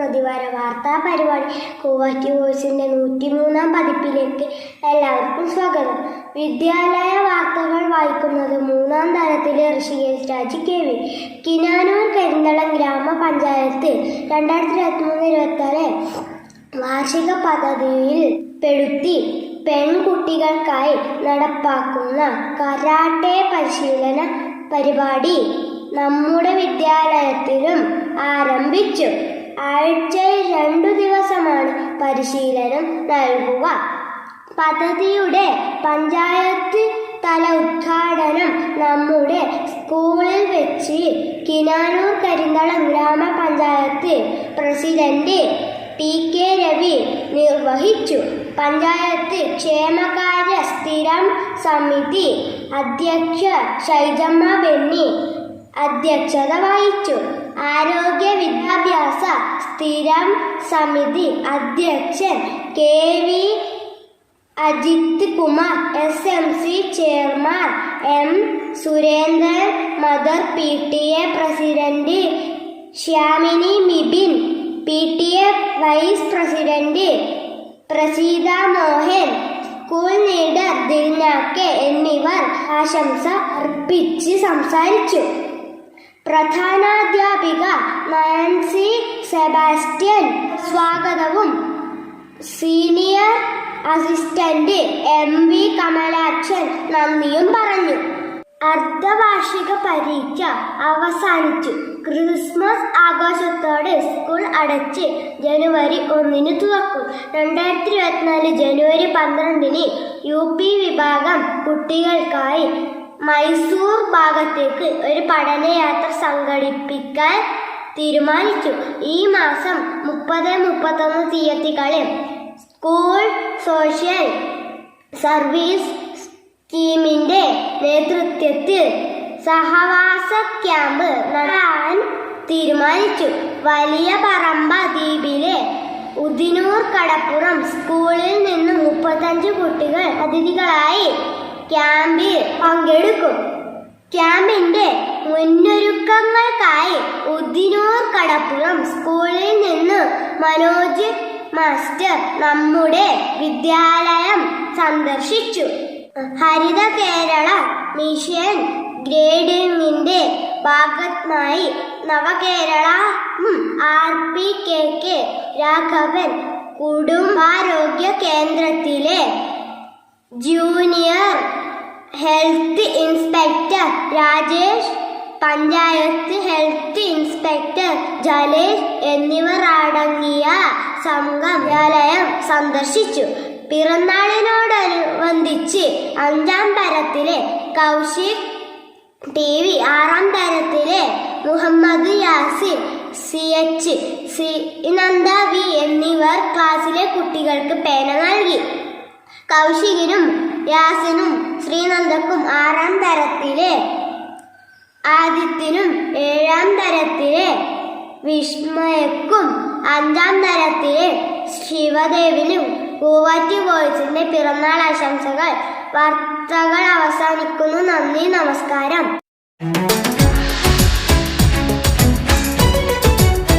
പ്രതിവാര വാർത്താ പരിപാടി കൂവാറ്റി വോയിസിന്റെ 103-ാം പതിപ്പിലേക്ക് എല്ലാവർക്കും സ്വാഗതം. വിദ്യാലയ വാർത്തകൾ വായിക്കുന്നത് 3-ാം തരത്തിലെ ഋഷികേശ് രാജ് KV. കിനാനൂർ കരിന്തളം ഗ്രാമപഞ്ചായത്ത് 2023-24 വാർഷിക പദ്ധതിയിൽ പെടുത്തി പെൺകുട്ടികൾക്കായി നടപ്പാക്കുന്ന കരാട്ടെ പരിശീലന പരിപാടി നമ്മുടെ വിദ്യാലയത്തിലും ആരംഭിച്ചു. ആഴ്ചയിൽ 2 ദിവസമാണ് പരിശീലനം നൽകുക. പദ്ധതിയുടെ പഞ്ചായത്ത് തല ഉദ്ഘാടനം നമ്മുടെ സ്കൂളിൽ വെച്ച് കിനാനൂർ കരിന്തളം ഗ്രാമപഞ്ചായത്ത് പ്രസിഡന്റ് TK രവി നിർവഹിച്ചു. പഞ്ചായത്ത് ക്ഷേമകാര്യ സ്ഥിരം സമിതി അധ്യക്ഷ ഷൈജമ്മ ബെന്നി അധ്യക്ഷത വഹിച്ചു. ആരോഗ്യ വിദ്യാഭ്യാസ സ്ഥിരം സമിതി അധ്യക്ഷൻ KV Ajith Kumar, SMC chairman M Surendran, mother PTA president Shyamini Mibin, PTA vice president Praseetha Mohan, school leader Dilna K എന്നിവർ ആശംസ അർപ്പിച്ച് സംസാരിച്ചു. പ്രധാനാധ്യാപിക നാൻസി സെബാസ്റ്റ്യൻ സ്വാഗതവും സീനിയർ അസിസ്റ്റന്റ് MV കമലാക്ഷൻ നന്ദിയും പറഞ്ഞു. അർദ്ധവാർഷിക പരീക്ഷ അവസാനിച്ചു. ക്രിസ്മസ് ആഘോഷത്തോടെ സ്കൂൾ അടച്ച് ജനുവരി 1-ന് തുറക്കും. 2024 ജനുവരി 12-ന് UP വിഭാഗം കുട്ടികൾക്കായി മൈസൂർ ഭാഗത്തേക്ക് ഒരു പഠനയാത്ര സംഘടിപ്പിക്കാൻ തീരുമാനിച്ചു. ഈ മാസം 30-31 തീയതികളിൽ സ്കൂൾ സോഷ്യൽ സർവീസ് ടീമിന്റെ നേതൃത്വത്തിൽ സഹവാസ ക്യാമ്പ് നടത്താൻ തീരുമാനിച്ചു. വലിയ പറമ്പ ദ്വീപിലെ ഉദിനൂർ കടപ്പുറം സ്കൂളിൽ നിന്ന് 35 കുട്ടികൾ അതിഥികളായി ക്യാമ്പിൽ പങ്കെടുക്കും. ക്യാമ്പിന്റെ മുന്നൊരുക്കങ്ങൾക്കായി ഉദിനൂർ കടപ്പുറം സ്കൂളിൽ നിന്ന് മനോജ് മാസ്റ്റർ നമ്മുടെ വിദ്യാലയം സന്ദർശിച്ചു. ഹരിത കേരള മിഷൻ ഗ്രേഡിംഗിന്റെ ഭാഗമായി നവകേരള RPKK രാഘവൻ കുടുംബാരോഗ്യ കേന്ദ്രത്തിലെ junior health inspector Rajesh, panchayat health inspector Jalesh എന്നിവർ അടങ്ങിയ സംഘം വിദ്യാലയം സന്ദർശിച്ചു. പിറന്നാളിനോടനുബന്ധിച്ച് 5-ാം തരത്തിലെ Kaushik TV, 6-ാം തരത്തിലെ Muhammad Yasir, CH, Nanda V എന്നിവർ ക്ലാസ്സിലെ കുട്ടികൾക്ക് പേന നൽകി. കൗശികിനും യാസിനും ശ്രീനന്ദക്കും 6-ാം തരത്തിലെ ആദിത്യനും 7-ാം തരത്തിലെ വിസ്മയക്കും 5-ാം തരത്തിലെ ശിവദേവിനും കൂവാറ്റി വോയിസിന്റെ പിറന്നാൾ ആശംസകൾ. വാർത്തകൾ അവസാനിക്കുന്നു. നന്ദി, നമസ്കാരം.